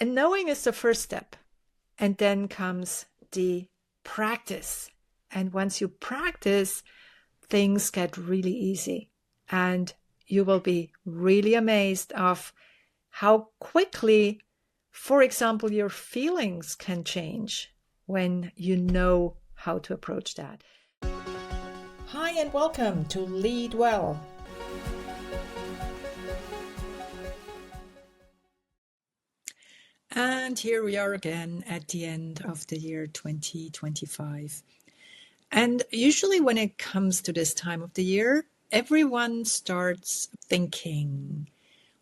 And knowing is the first step. And then comes the practice. And once you practice, things get really easy. And you will be really amazed of how quickly, for example, your feelings can change when you know how to approach that. Hi, and welcome to Lead Well. And here we are again at the end of the year 2025. And usually when it comes to this time of the year, everyone starts thinking,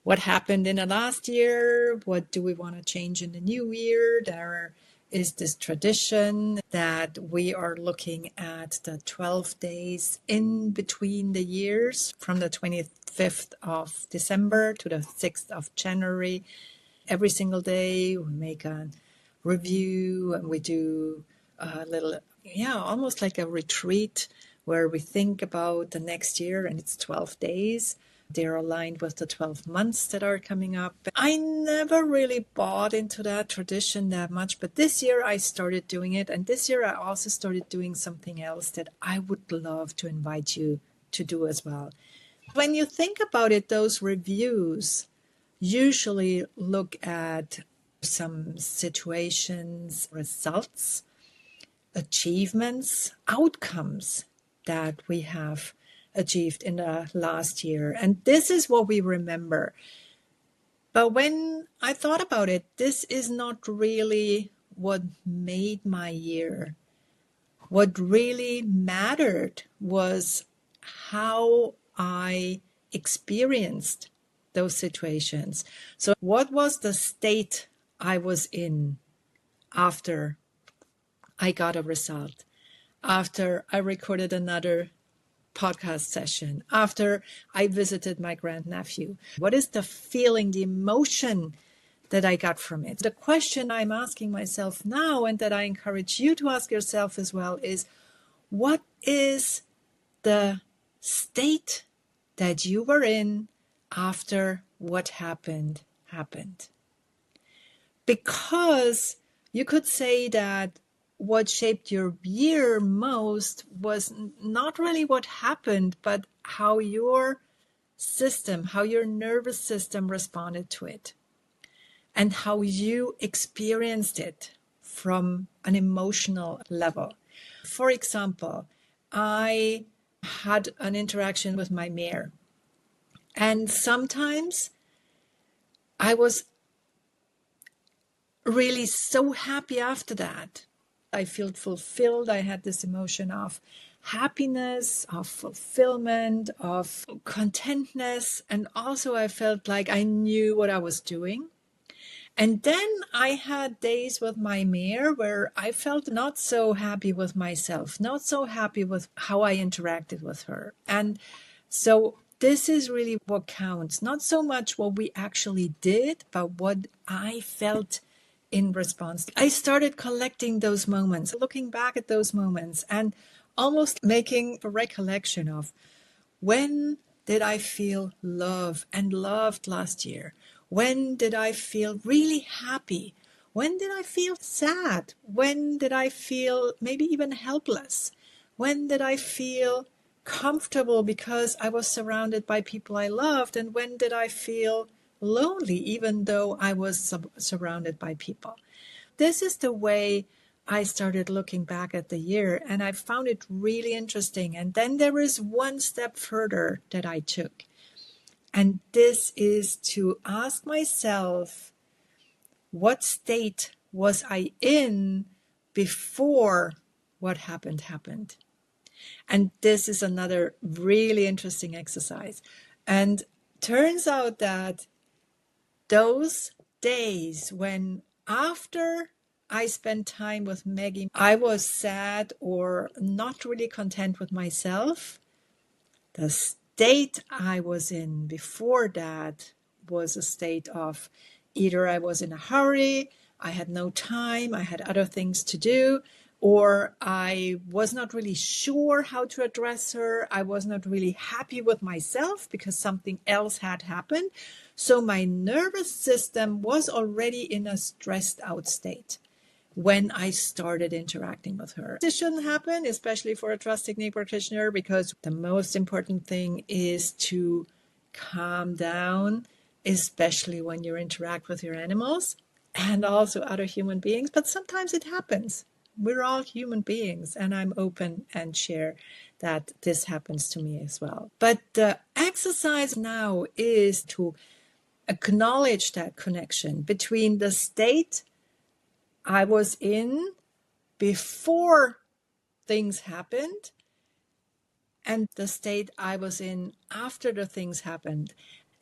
what happened in the last year? What do we want to change in the new year? There is this tradition that we are looking at the 12 days in between the years, from the 25th of December to the 6th of January. Every single day we make a review and we do a little, almost like a retreat where we think about the next year, and it's 12 days. They're aligned with the 12 months that are coming up. I never really bought into that tradition that much, but this year I started doing it. And this year I also started doing something else that I would love to invite you to do as well. When you think about it, those reviews usually look at some situations, results, achievements, outcomes that we have achieved in the last year. And this is what we remember. But when I thought about it, this is not really what made my year. What really mattered was how I experienced those situations. So what was the state I was in after I got a result, after I recorded another podcast session, after I visited my grandnephew? What is the feeling, the emotion that I got from it? The question I'm asking myself now, and that I encourage you to ask yourself as well, is what is the state that you were in after what happened? Because you could say that what shaped your year most was not really what happened, but how your system, how your nervous system responded to it, and how you experienced it from an emotional level. For example, I had an interaction with my mayor, and sometimes I was really so happy after that. I felt fulfilled. I had this emotion of happiness, of fulfillment, of contentness. And also I felt like I knew what I was doing. And then I had days with my mayor where I felt not so happy with myself, not so happy with how I interacted with her. And so this is really what counts, not so much what we actually did, but what I felt in response. I started collecting those moments, looking back at those moments, and almost making a recollection of, when did I feel love and loved last year? When did I feel really happy? When did I feel sad? When did I feel maybe even helpless? When did I feel comfortable because I was surrounded by people I loved? And when did I feel lonely even though I was surrounded by people? This is the way I started looking back at the year, and I found it really interesting. And then there is one step further that I took. And this is to ask myself, what state was I in before what happened? And this is another really interesting exercise. And turns out that those days when after I spent time with Maggie, I was sad or not really content with myself, the state I was in before that was a state of either I was in a hurry, I had no time, I had other things to do, or I was not really sure how to address her. I was not really happy with myself because something else had happened. So my nervous system was already in a stressed out state when I started interacting with her. This shouldn't happen, especially for a trust technique practitioner, because the most important thing is to calm down, especially when you interact with your animals and also other human beings. But sometimes it happens. We're all human beings, and I'm open and share that this happens to me as well. But the exercise now is to acknowledge that connection between the state I was in before things happened and the state I was in after the things happened.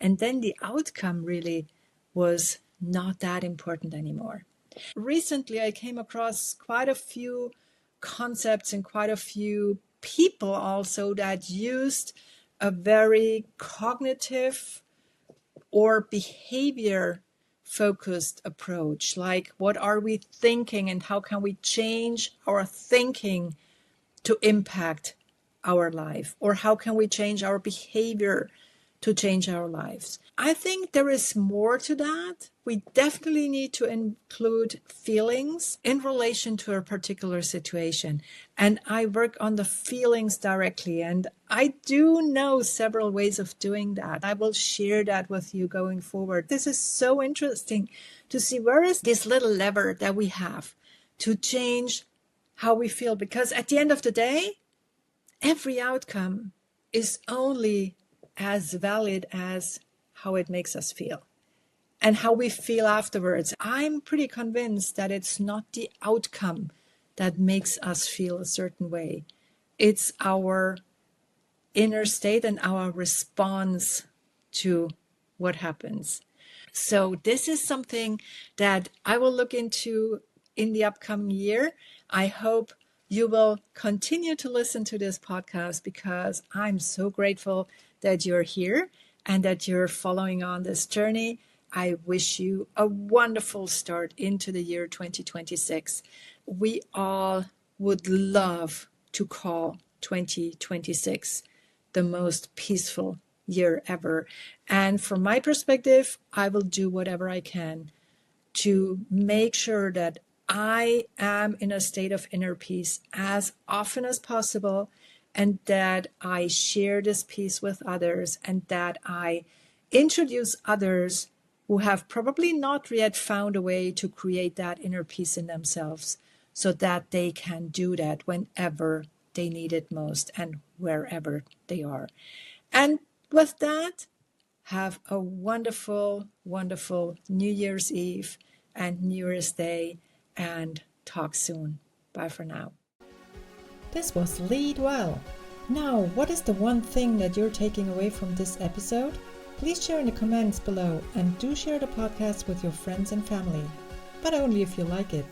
And then the outcome really was not that important anymore. Recently, I came across quite a few concepts and quite a few people also that used a very cognitive or behavior focused approach, like what are we thinking and how can we change our thinking to impact our life, or how can we change our behavior to change our lives. I think there is more to that. We definitely need to include feelings in relation to a particular situation. And I work on the feelings directly. And I do know several ways of doing that. I will share that with you going forward. This is so interesting to see where is this little lever that we have to change how we feel. Because at the end of the day, every outcome is only as valid as how it makes us feel and how we feel afterwards. I'm pretty convinced that it's not the outcome that makes us feel a certain way. It's our inner state and our response to what happens. So this is something that I will look into in the upcoming year. I hope you will continue to listen to this podcast because I'm so grateful that you're here and that you're following on this journey. I wish you a wonderful start into the year 2026. We all would love to call 2026 the most peaceful year ever. And from my perspective, I will do whatever I can to make sure that I am in a state of inner peace as often as possible, and that I share this peace with others, and that I introduce others who have probably not yet found a way to create that inner peace in themselves so that they can do that whenever they need it most and wherever they are. And with that, have a wonderful, wonderful New Year's Eve and New Year's Day, and talk soon. Bye for now. This was Lead Well. Now, what is the one thing that you're taking away from this episode? Please share in the comments below, and do share the podcast with your friends and family, but only if you like it.